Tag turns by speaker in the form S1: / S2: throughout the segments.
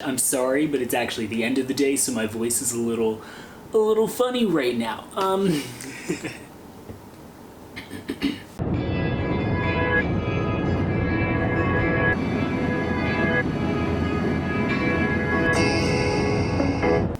S1: I'm sorry, but it's actually the end of the day, so my voice is a little funny right now.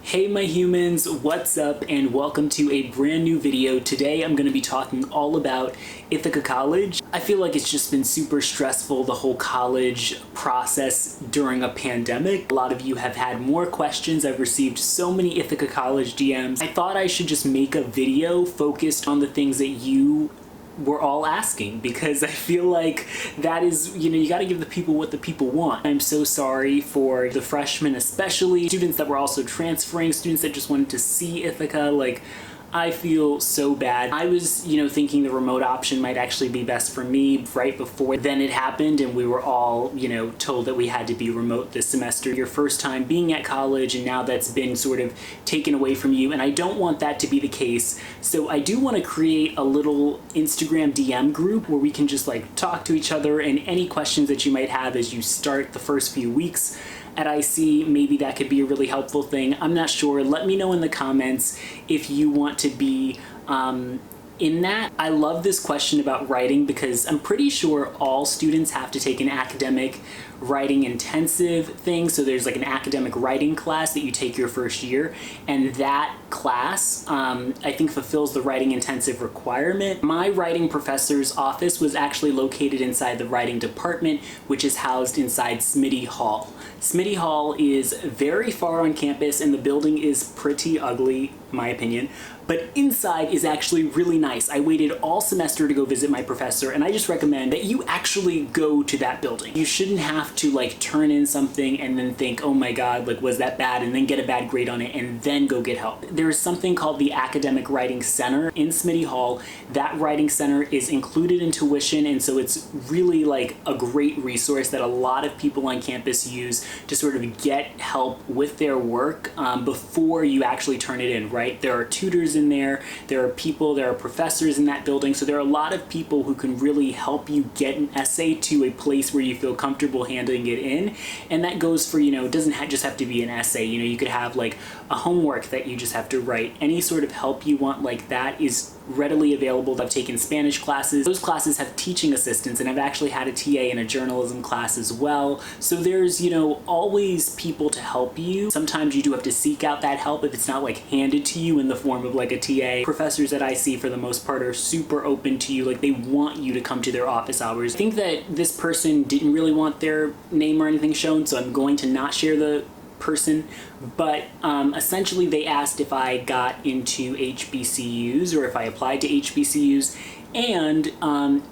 S1: Hey my humans, what's up and welcome to a brand new video. Today I'm going to be talking all about Ithaca College. I feel like it's just been super stressful, the whole college process during a pandemic. A lot of you have had more questions. I've received so many Ithaca College DMs. I thought I should just make a video focused on the things that you were all asking, because I feel like that is, you got to give the people what the people want. I'm so sorry for the freshmen, especially students that were also transferring, students that just wanted to see Ithaca. Like, I feel so bad. I was, thinking the remote option might actually be best for me right before then it happened, and we were all, told that we had to be remote this semester. Your first time being at college, and now that's been sort of taken away from you, and I don't want that to be the case. So I do want to create a little Instagram DM group where we can just like talk to each other, and any questions that you might have as you start the first few weeks at IC, maybe that could be a really helpful thing. I'm not sure. Let me know in the comments if you want to be in that. I love this question about writing because I'm pretty sure all students have to take an academic writing intensive thing. So there's like an academic writing class that you take your first year, and that class I think fulfills the writing intensive requirement. My writing professor's office was actually located inside the writing department, which is housed inside Smitty Hall. Smitty Hall is very far on campus, and the building is pretty ugly, in my opinion, but inside is actually really nice. I waited all semester to go visit my professor, and I just recommend that you actually go to that building. You shouldn't have to like turn in something and then think, oh my god, like was that bad, and then get a bad grade on it and then go get help. There's something called the Academic Writing Center in Smitty Hall. That writing center is included in tuition, and so it's really like a great resource that a lot of people on campus use to sort of get help with their work before you actually turn it in, right? There are tutors in there, there are professors in that building, so there are a lot of people who can really help you get an essay to a place where you feel comfortable handing it in. And that goes for, it doesn't just have to be an essay, you could have like a homework that you just have to write. Any sort of help you want like that is readily available. I've taken Spanish classes. Those classes have teaching assistants, and I've actually had a TA in a journalism class as well. So there's, always people to help you. Sometimes you do have to seek out that help if it's not like handed to you in the form of like a TA. Professors at IC for the most part are super open to you. Like, they want you to come to their office hours. I think that this person didn't really want their name or anything shown, so I'm going to not share the person, but essentially they asked if I got into HBCUs or if I applied to HBCUs, and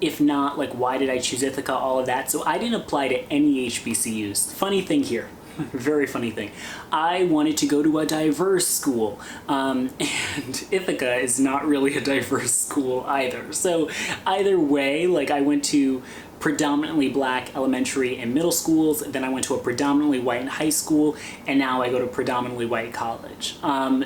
S1: if not, like, why did I choose Ithaca, all of that. So I didn't apply to any HBCUs. Funny thing here, very funny thing, I wanted to go to a diverse school, and Ithaca is not really a diverse school either. So either way, like, I went to predominantly black elementary and middle schools, then I went to a predominantly white high school, and now I go to predominantly white college.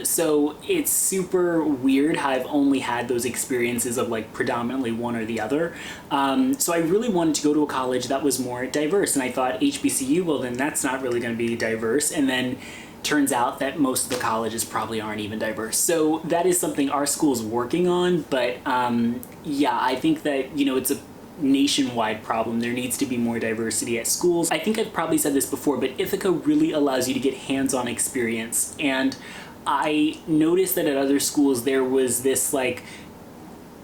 S1: So it's super weird how I've only had those experiences of like predominantly one or the other. So I really wanted to go to a college that was more diverse, and I thought HBCU, well then that's not really going to be diverse, and then turns out that most of the colleges probably aren't even diverse. So that is something our school's working on, but yeah, I think that, it's a nationwide problem. There needs to be more diversity at schools. I think I've probably said this before, but Ithaca really allows you to get hands-on experience, and I noticed that at other schools there was this like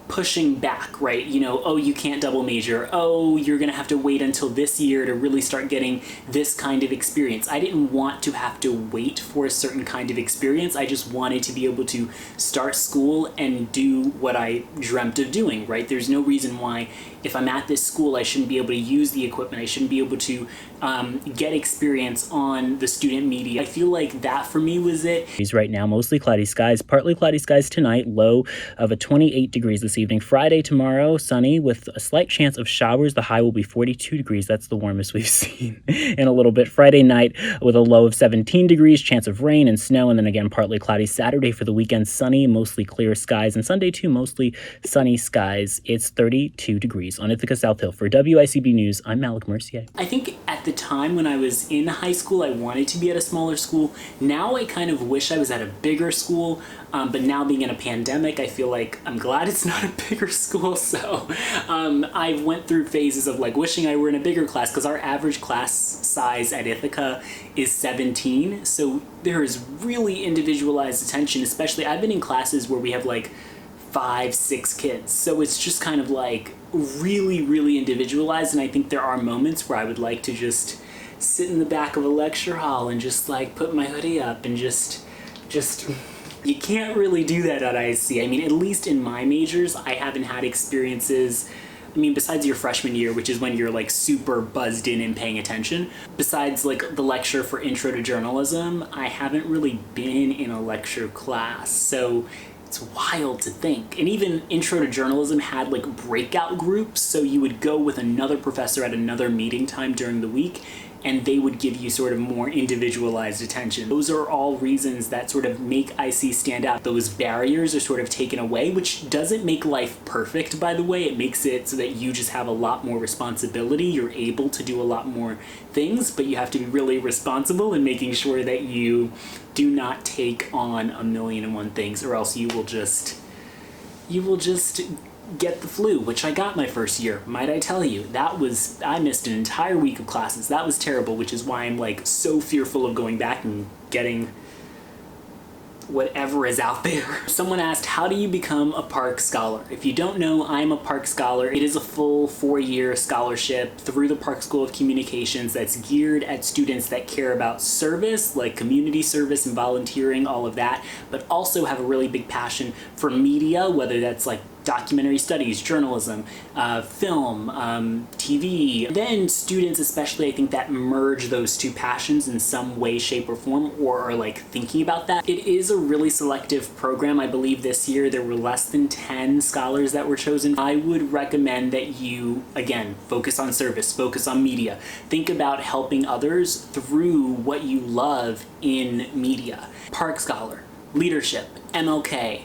S1: pushing back, right? Oh, you can't double major. Oh, you're gonna have to wait until this year to really start getting this kind of experience. I didn't want to have to wait for a certain kind of experience. I just wanted to be able to start school and do what I dreamt of doing, right? There's no reason why, if I'm at this school, I shouldn't be able to use the equipment. I shouldn't be able to get experience on the student media. I feel like that for me was it. Right now, mostly cloudy skies, partly cloudy skies tonight, low of 28 degrees. This this evening. Friday tomorrow, sunny with a slight chance of showers. The high will be 42 degrees. That's the warmest we've seen in a little bit. Friday night with a low of 17 degrees, chance of rain and snow, and then again partly cloudy. Saturday for the weekend, sunny, mostly clear skies, and Sunday too, mostly sunny skies. It's 32 degrees on Ithaca South Hill. For WICB News, I'm Malik Mercier. I think at the time when I was in high school, I wanted to be at a smaller school. Now I kind of wish I was at a bigger school, but now being in a pandemic, I feel like I'm glad it's not a bigger school. So I went through phases of like wishing I were in a bigger class, because our average class size at Ithaca is 17. So there is really individualized attention, especially I've been in classes where we have like 5, 6 kids. So it's just kind of like really, really individualized. And I think there are moments where I would like to just sit in the back of a lecture hall and just like put my hoodie up and just you can't really do that at IC. I mean, at least in my majors, I haven't had experiences, I mean, besides your freshman year, which is when you're like super buzzed in and paying attention, besides like the lecture for Intro to Journalism, I haven't really been in a lecture class. So it's wild to think. And even Intro to Journalism had like breakout groups, so you would go with another professor at another meeting time during the week, and they would give you sort of more individualized attention. Those are all reasons that sort of make IC stand out. Those barriers are sort of taken away, which doesn't make life perfect, by the way. It makes it so that you just have a lot more responsibility. You're able to do a lot more things, but you have to be really responsible in making sure that you do not take on a million and one things, or else you will just get the flu, which I got my first year, might I tell you. I missed an entire week of classes. That was terrible, which is why I'm like so fearful of going back and getting whatever is out there. Someone asked, how do you become a Park Scholar? If you don't know, I'm a Park Scholar. It is a full 4-year scholarship through the Park School of Communications that's geared at students that care about service, like community service and volunteering, all of that, but also have a really big passion for media, whether that's like documentary studies, journalism, film, TV. Then students especially, I think, that merge those two passions in some way, shape, or form, or are like thinking about that. It is a really selective program. I believe this year there were less than 10 scholars that were chosen. I would recommend that you, again, focus on service, focus on media. Think about helping others through what you love in media. Park Scholar, Leadership, MLK,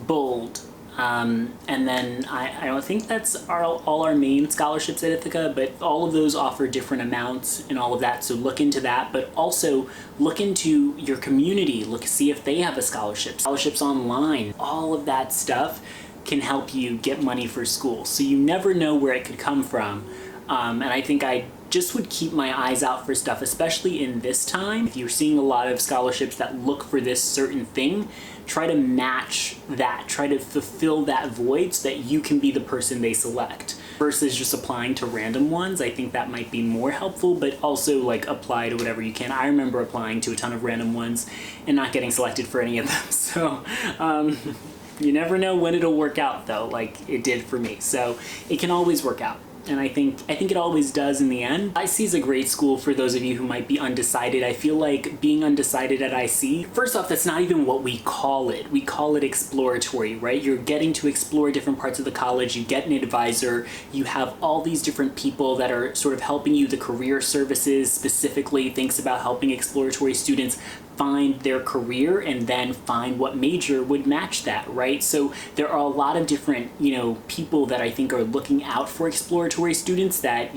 S1: Bold, and then I think that's all our main scholarships at Ithaca, but all of those offer different amounts and all of that, so look into that, but also look into your community, see if they have a scholarship, scholarships online, all of that stuff can help you get money for school, so you never know where it could come from, and I think I just would keep my eyes out for stuff, especially in this time. If you're seeing a lot of scholarships that look for this certain thing, try to match that, try to fulfill that void so that you can be the person they select. Versus just applying to random ones, I think that might be more helpful, but also like apply to whatever you can. I remember applying to a ton of random ones and not getting selected for any of them, so you never know when it'll work out though, like it did for me. So it can always work out. And I think it always does in the end. IC is a great school for those of you who might be undecided. I feel like being undecided at IC, first off, that's not even what we call it. We call it exploratory, right? You're getting to explore different parts of the college. You get an advisor. You have all these different people that are sort of helping you. The career services specifically thinks about helping exploratory students find their career and then find what major would match that, right? So there are a lot of different, people that I think are looking out for exploratory students that,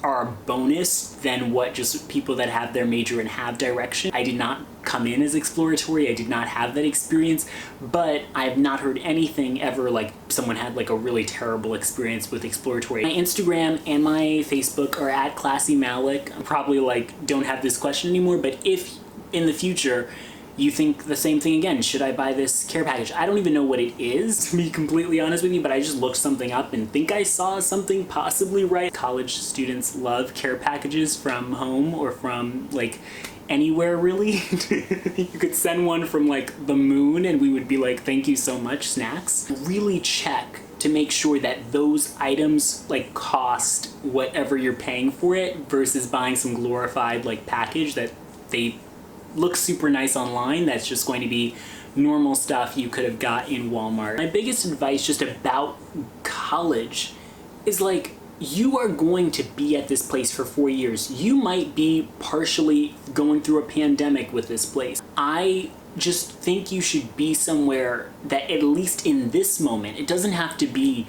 S1: are a bonus than what just people that have their major and have direction. I did not come in as exploratory. I did not have that experience, but I have not heard anything ever like someone had like a really terrible experience with exploratory. My Instagram and my Facebook are at Classy Malik. I probably don't have this question anymore, but if in the future you think the same thing again, should I buy this care package? I don't even know what it is, to be completely honest with you, but I just looked something up and think I saw something possibly right. College students love care packages from home or from anywhere really. You could send one from the moon and we would be like, thank you so much, snacks. Really check to make sure that those items cost whatever you're paying for it versus buying some glorified package that they looks super nice online. That's just going to be normal stuff you could have got in Walmart. My biggest advice just about college is like, you are going to be at this place for 4 years. You might be partially going through a pandemic with this place. I just think you should be somewhere that, at least in this moment, it doesn't have to be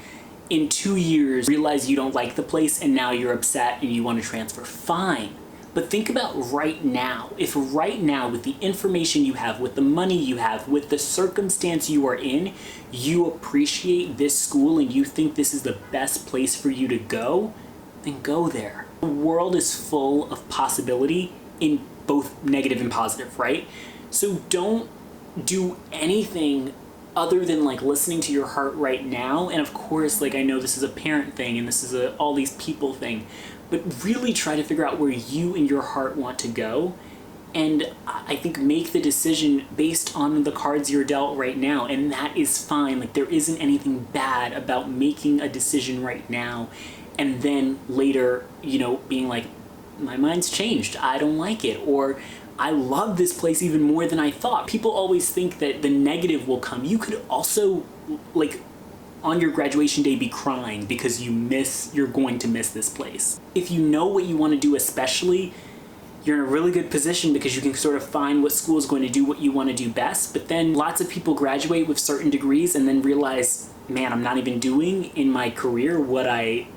S1: in 2 years, realize you don't like the place and now you're upset and you want to transfer. Fine. But think about right now. If right now, with the information you have, with the money you have, with the circumstance you are in, you appreciate this school and you think this is the best place for you to go, then go there. The world is full of possibility in both negative and positive, right? So don't do anything other than like listening to your heart right now. And of course, like, I know this is a parent thing and this is a all these people thing, but really try to figure out where you and your heart want to go. And I think make the decision based on the cards you're dealt right now. And that is fine. Like, there isn't anything bad about making a decision right now and then later, you know, being like, my mind's changed, I don't like it, or I love this place even more than I thought. People always think that the negative will come. You could also, like, on your graduation day, be crying because you're going to miss this place. If you know what you want to do, especially, you're in a really good position because you can sort of find what school is going to do what you want to do best. But then lots of people graduate with certain degrees and then realize, man, I'm not even doing in my career what I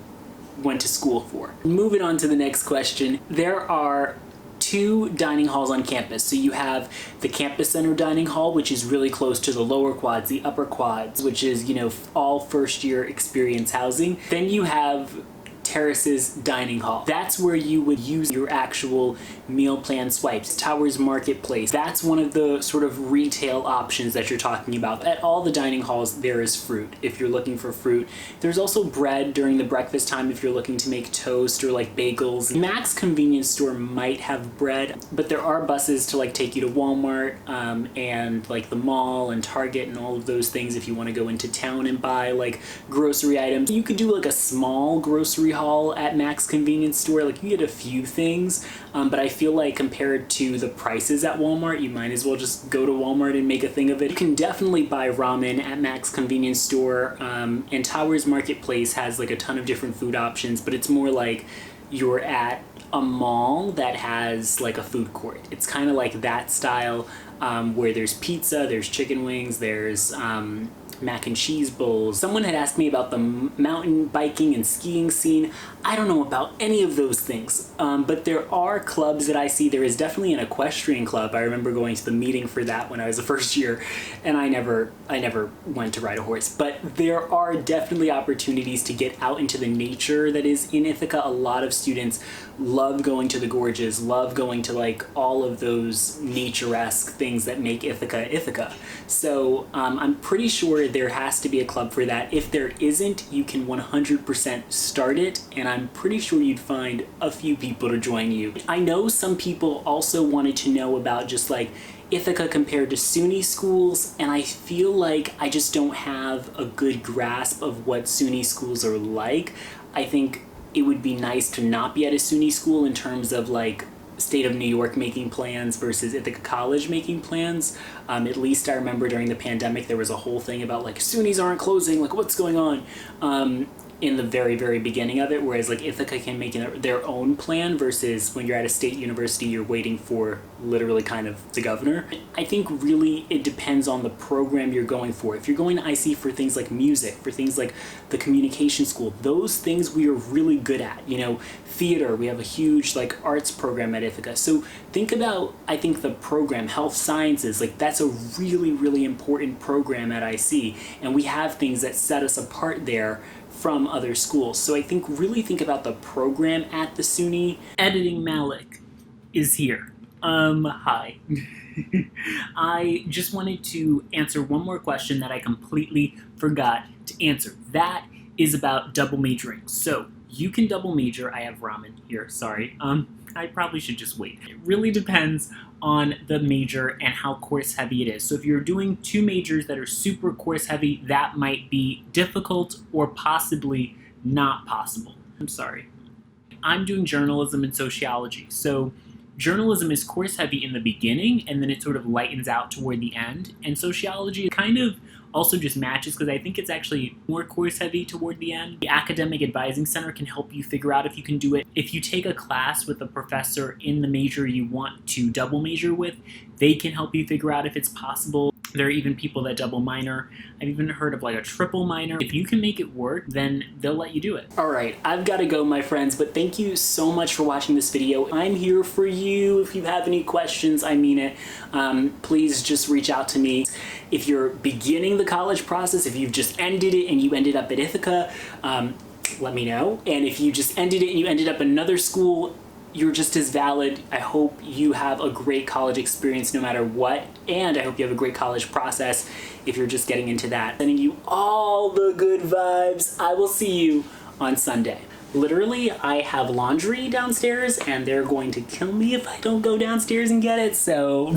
S1: went to school for. Moving on to the next question. There are 2 dining halls on campus. So you have the campus center dining hall, which is really close to the lower quads, the upper quads, which is, you know, all first year experience housing. Then you have Terrace's dining hall. That's where you would use your actual meal plan swipes. Towers Marketplace. That's one of the sort of retail options that you're talking about. At all the dining halls, there is fruit if you're looking for fruit. There's also bread during the breakfast time if you're looking to make toast or like bagels. Mac's convenience store might have bread, but there are buses to like take you to Walmart and like the mall and Target and all of those things if you want to go into town and buy like grocery items. You could do like a small grocery haul at Mac's convenience store. Like, you get a few things, but I feel like compared to the prices at Walmart, you might as well just go to Walmart and make a thing of it. You can definitely buy ramen at Mac's convenience store, and Towers Marketplace has like a ton of different food options, but it's more like you're at a mall that has like a food court. It's kind of like that style, where there's pizza, there's chicken wings, there's mac and cheese bowls. Someone had asked me about the mountain biking and skiing scene. I don't know about any of those things, but there are clubs that I see. There is definitely an equestrian club. I remember going to the meeting for that when I was a first year, and I never went to ride a horse. But there are definitely opportunities to get out into the nature that is in Ithaca. A lot of students love going to the gorges, love going to like all of those nature-esque things that make Ithaca Ithaca. So I'm pretty sure there has to be a club for that. If there isn't, you can 100% start it, and I'm pretty sure you'd find a few people to join you. I know some people also wanted to know about just like Ithaca compared to SUNY schools, and I feel like I just don't have a good grasp of what SUNY schools are like. I think it would be nice to not be at a SUNY school in terms of like State of New York making plans versus Ithaca College making plans. At least I remember during the pandemic there was a whole thing about like SUNYs aren't closing, like what's going on? In the very, very beginning of it, whereas like Ithaca can make their own plan versus when you're at a state university, you're waiting for literally kind of the governor. I think really it depends on the program you're going for. If you're going to IC for things like music, for things like the communication school, those things we are really good at. You know, theater, we have a huge like arts program at Ithaca. So think about, I think the program, health sciences, like that's a really, really important program at IC, and we have things that set us apart there from other schools. So I think really think about the program at the SUNY. Editing Malik is here. Hi. I just wanted to answer one more question that I completely forgot to answer. That is about double majoring. So you can double major. I have ramen here, sorry. I probably should just wait. It really depends on the major and how course heavy it is. So if you're doing 2 majors that are super course heavy, that might be difficult or possibly not possible. I'm sorry. I'm doing journalism and sociology. So Journalism is course heavy in the beginning, and then it sort of lightens out toward the end. And sociology kind of also just matches, because I think it's actually more course heavy toward the end. The Academic Advising Center can help you figure out if you can do it. If you take a class with a professor in the major you want to double major with, they can help you figure out if it's possible. There are even people that double minor. I've even heard of like a triple minor. If you can make it work, then they'll let you do it. All right, I've got to go, my friends, but thank you so much for watching this video. I'm here for you. If you have any questions, I mean it. Please just reach out to me. If you're beginning the college process, if you've just ended it and you ended up at Ithaca, let me know. And if you just ended it and you ended up in another school, you're just as valid. I hope you have a great college experience no matter what, and I hope you have a great college process if you're just getting into that. Sending you all the good vibes. I will see you on Sunday. Literally, I have laundry downstairs, and they're going to kill me if I don't go downstairs and get it, so